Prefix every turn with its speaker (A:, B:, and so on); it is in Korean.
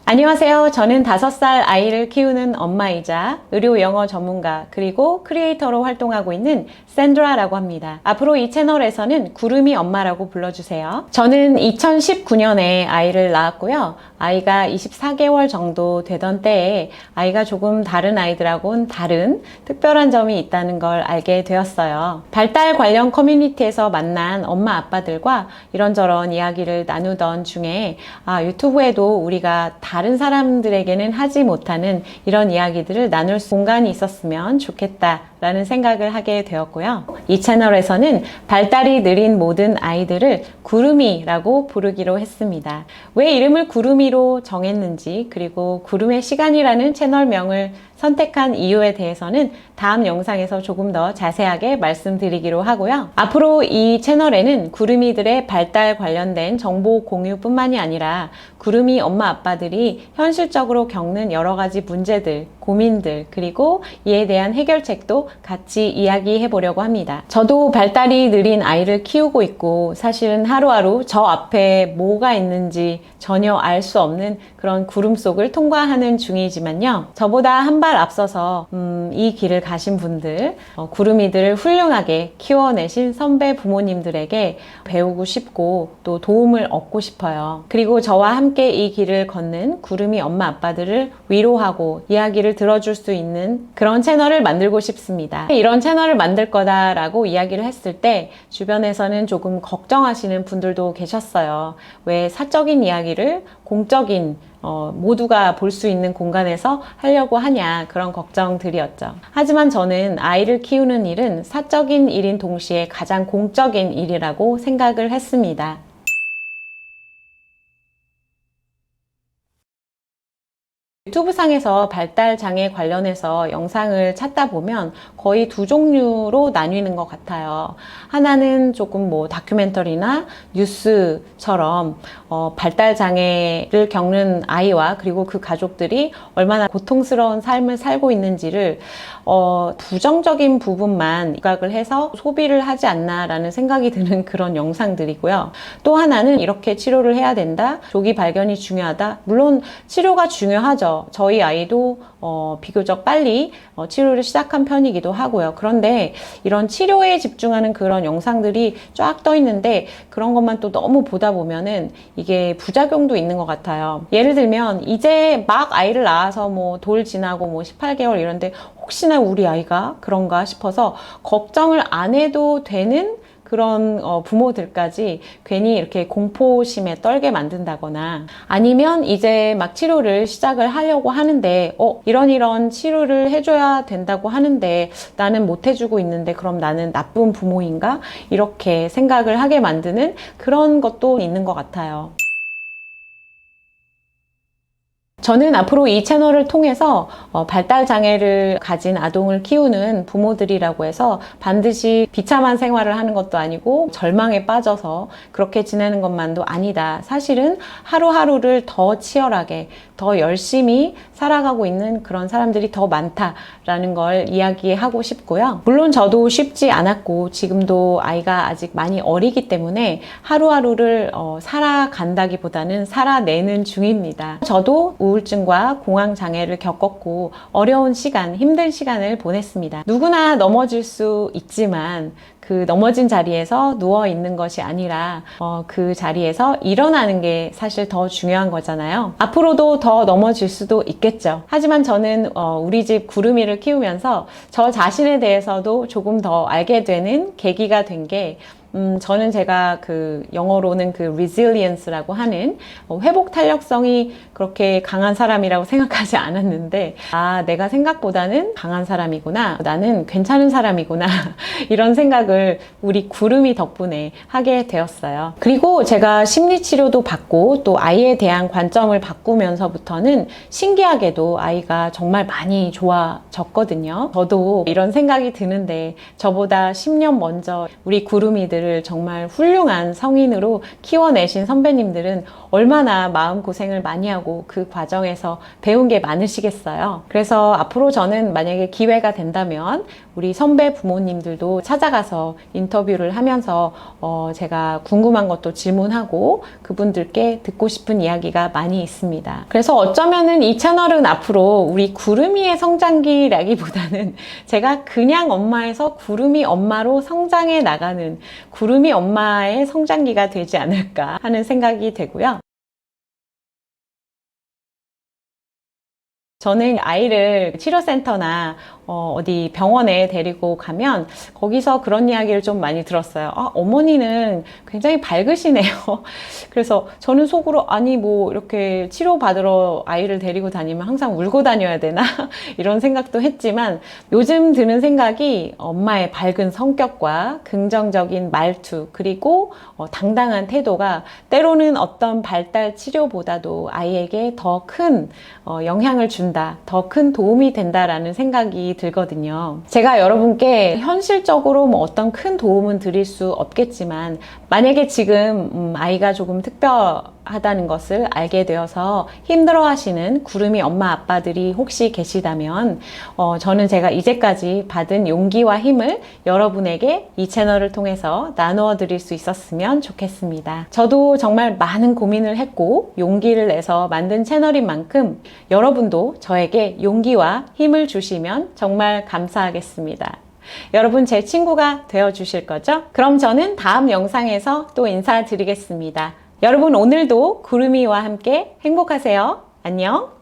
A: 안녕하세요. 저는 5살 아이를 키우는 엄마이자 의료 영어 전문가 그리고 크리에이터로 활동하고 있는 샌드라라고 합니다. 앞으로 이 채널에서는 구름이 엄마라고 불러주세요. 저는 2019년에 아이를 낳았고요. 아이가 24개월 정도 되던 때에 아이가 조금 다른 아이들하고는 다른 특별한 점이 있다는 걸 알게 되었어요. 발달 관련 커뮤니티에서 만난 엄마 아빠들과 이런저런 이야기를 나누던 중에 유튜브에도 우리가 다른 사람들에게는 하지 못하는 이런 이야기들을 나눌 공간이 있었으면 좋겠다라는 생각을 하게 되었고요. 이 채널에서는 발달이 느린 모든 아이들을 구름이라고 부르기로 했습니다. 왜 이름을 구름이로 정했는지, 그리고 구름의 시간이라는 채널명을 선택한 이유에 대해서는 다음 영상에서 조금 더 자세하게 말씀드리기로 하고요. 앞으로 이 채널에는 구름이들의 발달 관련된 정보 공유뿐만이 아니라 구름이 엄마 아빠들이 현실적으로 겪는 여러 가지 문제들, 고민들, 그리고 이에 대한 해결책도 같이 이야기해 보려고 합니다. 저도 발달이 느린 아이를 키우고 있고 사실은 하루하루 저 앞에 뭐가 있는지 전혀 알 수 없는 그런 구름 속을 통과하는 중이지만요. 저보다 한 발 앞서서 이 길을 가신 분들, 구름이들을 훌륭하게 키워내신 선배 부모님들에게 배우고 싶고 또 도움을 얻고 싶어요. 그리고 저와 함께 이 길을 걷는 구름이 엄마 아빠들을 위로하고 이야기를 들어줄 수 있는 그런 채널을 만들고 싶습니다. 이런 채널을 만들 거다라고 이야기를 했을 때 주변에서는 조금 걱정하시는 분들도 계셨어요. 왜 사적인 이야기를 공적인 모두가 볼 수 있는 공간에서 하려고 하냐, 그런 걱정들이었죠. 하지만 저는 아이를 키우는 일은 사적인 일인 동시에 가장 공적인 일이라고 생각을 했습니다. 유튜브상에서 발달장애 관련해서 영상을 찾다 보면 거의 두 종류로 나뉘는 것 같아요. 하나는 조금 다큐멘터리나 뉴스처럼 발달장애를 겪는 아이와 그리고 그 가족들이 얼마나 고통스러운 삶을 살고 있는지를 부정적인 부분만 부각을 해서 소비를 하지 않나라는 생각이 드는 그런 영상들이고요. 또 하나는 이렇게 치료를 해야 된다, 조기 발견이 중요하다. 물론 치료가 중요하죠. 저희 아이도 비교적 빨리 치료를 시작한 편이기도 하고요. 그런데 이런 치료에 집중하는 그런 영상들이 쫙 떠 있는데 그런 것만 또 너무 보다 보면은 이게 부작용도 있는 것 같아요. 예를 들면 이제 막 아이를 낳아서 돌 지나고 18개월 이런데 혹시나 우리 아이가 그런가 싶어서 걱정을 안 해도 되는 그런 부모들까지 괜히 이렇게 공포심에 떨게 만든다거나, 아니면 이제 막 치료를 시작을 하려고 하는데 이런 치료를 해줘야 된다고 하는데 나는 못 해주고 있는데 그럼 나는 나쁜 부모인가? 이렇게 생각을 하게 만드는 그런 것도 있는 것 같아요. 저는 앞으로 이 채널을 통해서 발달장애를 가진 아동을 키우는 부모들이라고 해서 반드시 비참한 생활을 하는 것도 아니고 절망에 빠져서 그렇게 지내는 것만도 아니다. 사실은 하루하루를 더 치열하게, 더 열심히 살아가고 있는 그런 사람들이 더 많다라는 걸 이야기하고 싶고요. 물론 저도 쉽지 않았고 지금도 아이가 아직 많이 어리기 때문에 하루하루를 살아간다기보다는 살아내는 중입니다. 저도 우울증과 공황장애를 겪었고 어려운 시간, 힘든 시간을 보냈습니다. 누구나 넘어질 수 있지만 그 넘어진 자리에서 누워 있는 것이 아니라 그 자리에서 일어나는 게 사실 더 중요한 거잖아요. 앞으로도 더 넘어질 수도 있겠죠. 하지만 저는 우리 집 구름이를 키우면서 저 자신에 대해서도 조금 더 알게 되는 계기가 된 게 저는 제가 영어로는 resilience라고 하는 회복 탄력성이 그렇게 강한 사람이라고 생각하지 않았는데, 내가 생각보다는 강한 사람이구나, 나는 괜찮은 사람이구나 이런 생각을 우리 구름이 덕분에 하게 되었어요. 그리고 제가 심리치료도 받고 또 아이에 대한 관점을 바꾸면서부터는 신기하게도 아이가 정말 많이 좋아졌거든요. 저도 이런 생각이 드는데 저보다 10년 먼저 우리 구름이들 아이들을 정말 훌륭한 성인으로 키워내신 선배님들은 얼마나 마음고생을 많이 하고 그 과정에서 배운 게 많으시겠어요. 그래서 앞으로 저는 만약에 기회가 된다면 우리 선배 부모님들도 찾아가서 인터뷰를 하면서 제가 궁금한 것도 질문하고 그분들께 듣고 싶은 이야기가 많이 있습니다. 그래서 어쩌면은 이 채널은 앞으로 우리 구름이의 성장기라기보다는 제가 그냥 엄마에서 구름이 엄마로 성장해 나가는 구름이 엄마의 성장기가 되지 않을까 하는 생각이 되고요. 저는 아이를 치료센터나 어디 병원에 데리고 가면 거기서 그런 이야기를 좀 많이 들었어요. 어머니는 굉장히 밝으시네요. 그래서 저는 속으로 아니 뭐 이렇게 치료받으러 아이를 데리고 다니면 항상 울고 다녀야 되나? 이런 생각도 했지만 요즘 드는 생각이 엄마의 밝은 성격과 긍정적인 말투 그리고 당당한 태도가 때로는 어떤 발달 치료보다도 아이에게 더 큰 영향을 준다, 더 큰 도움이 된다라는 생각이 들거든요. 제가 여러분께 현실적으로 뭐 어떤 큰 도움은 드릴 수 없겠지만 만약에 지금 아이가 조금 특별하다는 것을 알게 되어서 힘들어하시는 구름이 엄마 아빠들이 혹시 계시다면 저는 제가 이제까지 받은 용기와 힘을 여러분에게 이 채널을 통해서 나누어 드릴 수 있었으면 좋겠습니다. 저도 정말 많은 고민을 했고 용기를 내서 만든 채널인 만큼 여러분도 저에게 용기와 힘을 주시면 정말 감사하겠습니다. 여러분 제 친구가 되어주실 거죠? 그럼 저는 다음 영상에서 또 인사드리겠습니다. 여러분 오늘도 구름이와 함께 행복하세요. 안녕!